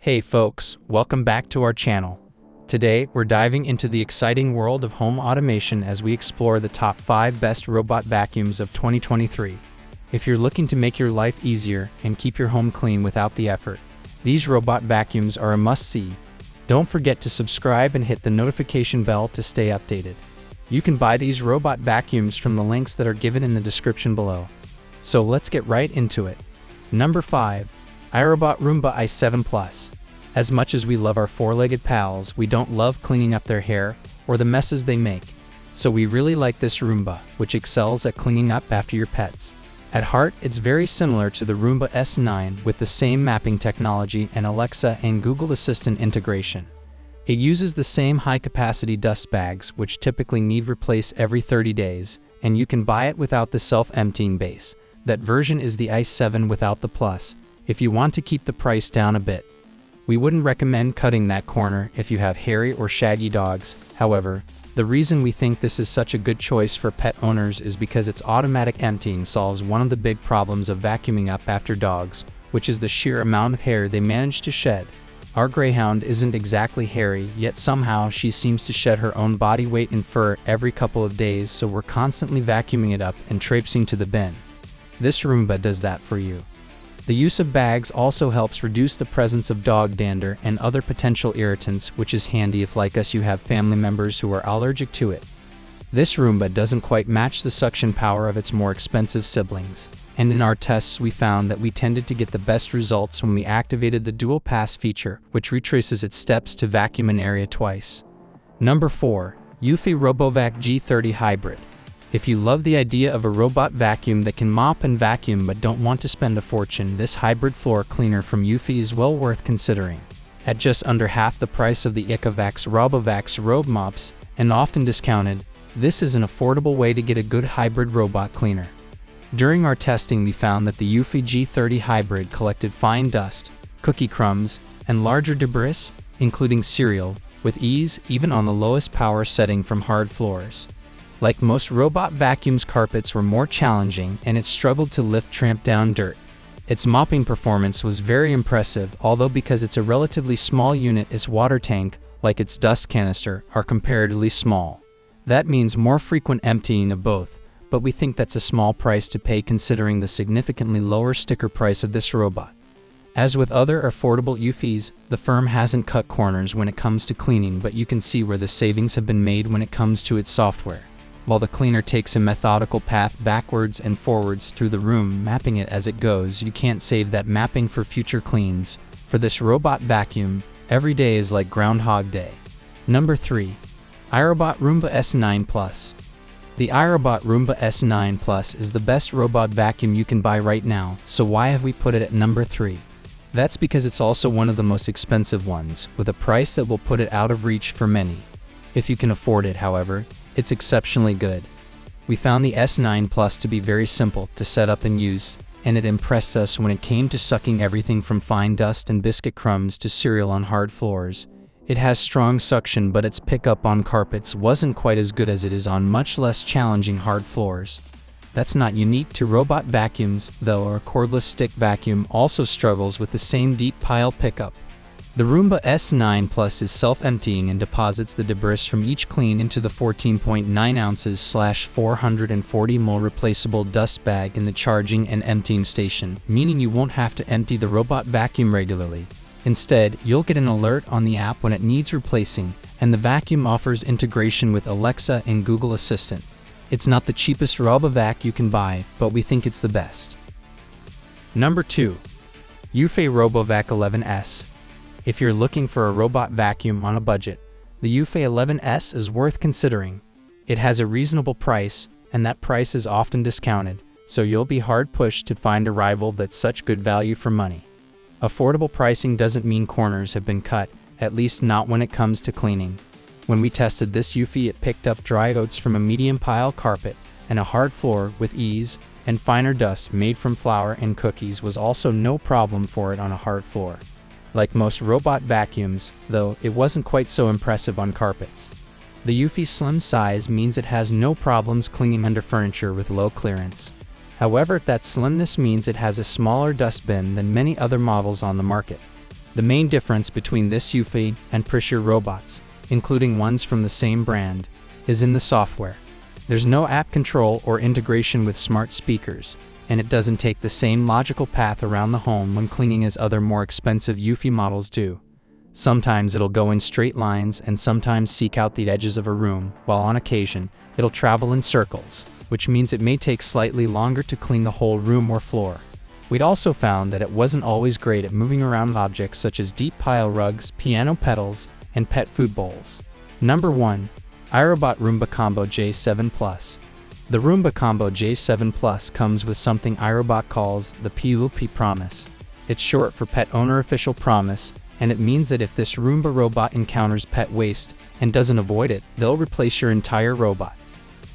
Hey folks, welcome back to our channel. Today, we're diving into the exciting world of home automation as we explore the top 5 best robot vacuums of 2023. If you're looking to make your life easier and keep your home clean without the effort, these robot vacuums are a must-see. Don't forget to subscribe and hit the notification bell to stay updated. You can buy these robot vacuums from the links that are given in the description below. So let's get right into it. Number 5. iRobot Roomba i7 Plus. As much as we love our four-legged pals, we don't love cleaning up their hair or the messes they make. So we really like this Roomba, which excels at cleaning up after your pets. At heart, it's very similar to the Roomba S9 with the same mapping technology and Alexa and Google Assistant integration. It uses the same high-capacity dust bags, which typically need replaced every 30 days, and you can buy it without the self-emptying base. That version is the i7 without the Plus, if you want to keep the price down a bit. We wouldn't recommend cutting that corner if you have hairy or shaggy dogs. However, the reason we think this is such a good choice for pet owners is because its automatic emptying solves one of the big problems of vacuuming up after dogs, which is the sheer amount of hair they manage to shed. Our greyhound isn't exactly hairy, yet somehow she seems to shed her own body weight in fur every couple of days, so we're constantly vacuuming it up and traipsing to the bin. This Roomba does that for you. The use of bags also helps reduce the presence of dog dander and other potential irritants, which is handy if, like us, you have family members who are allergic to it. This Roomba doesn't quite match the suction power of its more expensive siblings, and in our tests we found that we tended to get the best results when we activated the Dual Pass feature, which retraces its steps to vacuum an area twice. Number 4. Eufy RoboVac G30 Hybrid. If you love the idea of a robot vacuum that can mop and vacuum but don't want to spend a fortune, this hybrid floor cleaner from Eufy is well worth considering. At just under half the price of the Ecovacs RoboVacs Robe Mops, and often discounted, this is an affordable way to get a good hybrid robot cleaner. During our testing, we found that the Eufy G30 Hybrid collected fine dust, cookie crumbs, and larger debris, including cereal, with ease even on the lowest power setting from hard floors. Like most robot vacuums, carpets were more challenging and it struggled to lift tramp down dirt. Its mopping performance was very impressive, although because it's a relatively small unit, its water tank, like its dust canister, are comparatively small. That means more frequent emptying of both, but we think that's a small price to pay considering the significantly lower sticker price of this robot. As with other affordable Eufys, the firm hasn't cut corners when it comes to cleaning, but you can see where the savings have been made when it comes to its software. While the cleaner takes a methodical path backwards and forwards through the room, mapping it as it goes, you can't save that mapping for future cleans. For this robot vacuum, every day is like Groundhog Day. Number 3. iRobot Roomba S9 Plus. The iRobot Roomba S9 Plus is the best robot vacuum you can buy right now, so why have we put it at number 3? That's because it's also one of the most expensive ones, with a price that will put it out of reach for many. If you can afford it, however, it's exceptionally good. We found the S9 Plus to be very simple to set up and use, and it impressed us when it came to sucking everything from fine dust and biscuit crumbs to cereal on hard floors. It has strong suction, but its pickup on carpets wasn't quite as good as it is on much less challenging hard floors. That's not unique to robot vacuums, though our cordless stick vacuum also struggles with the same deep pile pickup. The Roomba S9 Plus is self-emptying and deposits the debris from each clean into the 14.9 ounces / 440 ml replaceable dust bag in the charging and emptying station, meaning you won't have to empty the robot vacuum regularly. Instead, you'll get an alert on the app when it needs replacing, and the vacuum offers integration with Alexa and Google Assistant. It's not the cheapest RoboVac you can buy, but we think it's the best. Number 2. Eufy RoboVac 11S. If you're looking for a robot vacuum on a budget, the Eufy 11S is worth considering. It has a reasonable price, and that price is often discounted, so you'll be hard-pushed to find a rival that's such good value for money. Affordable pricing doesn't mean corners have been cut, at least not when it comes to cleaning. When we tested this Eufy, it picked up dry oats from a medium pile carpet, and a hard floor with ease, and finer dust made from flour and cookies was also no problem for it on a hard floor. Like most robot vacuums, though, it wasn't quite so impressive on carpets. The Eufy's slim size means it has no problems cleaning under furniture with low clearance. However, that slimness means it has a smaller dustbin than many other models on the market. The main difference between this Eufy and Prisure robots, including ones from the same brand, is in the software. There's no app control or integration with smart speakers, and it doesn't take the same logical path around the home when cleaning as other more expensive Eufy models do. Sometimes it'll go in straight lines and sometimes seek out the edges of a room, while on occasion, it'll travel in circles, which means it may take slightly longer to clean the whole room or floor. We'd also found that it wasn't always great at moving around objects such as deep pile rugs, piano pedals, and pet food bowls. Number 1. iRobot Roomba Combo J7 Plus. The Roomba Combo J7 Plus comes with something iRobot calls the POP Promise. It's short for Pet Owner Official Promise, and it means that if this Roomba robot encounters pet waste and doesn't avoid it, they'll replace your entire robot.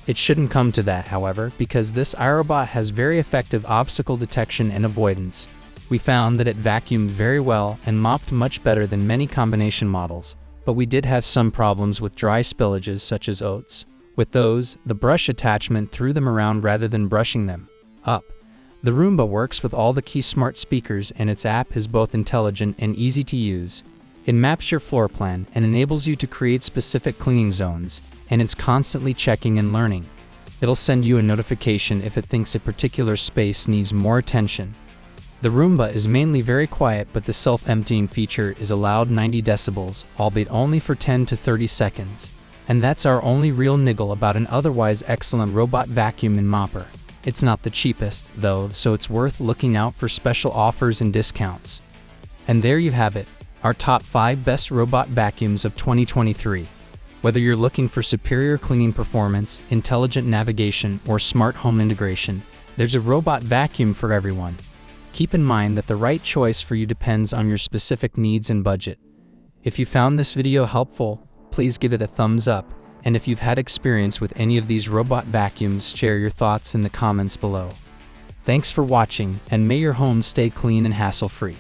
It shouldn't come to that, however, because this iRobot has very effective obstacle detection and avoidance. We found that it vacuumed very well and mopped much better than many combination models, but we did have some problems with dry spillages such as oats. With those, the brush attachment threw them around rather than brushing them up. The Roomba works with all the key smart speakers, and its app is both intelligent and easy to use. It maps your floor plan and enables you to create specific cleaning zones, and it's constantly checking and learning. It'll send you a notification if it thinks a particular space needs more attention. The Roomba is mainly very quiet, but the self-emptying feature is allowed 90 decibels, albeit only for 10 to 30 seconds. And that's our only real niggle about an otherwise excellent robot vacuum and mopper. It's not the cheapest, though, so it's worth looking out for special offers and discounts. And there you have it, our top 5 best robot vacuums of 2023. Whether you're looking for superior cleaning performance, intelligent navigation, or smart home integration, there's a robot vacuum for everyone. Keep in mind that the right choice for you depends on your specific needs and budget. If you found this video helpful, please give it a thumbs up, and if you've had experience with any of these robot vacuums, share your thoughts in the comments below. Thanks for watching, and may your home stay clean and hassle-free.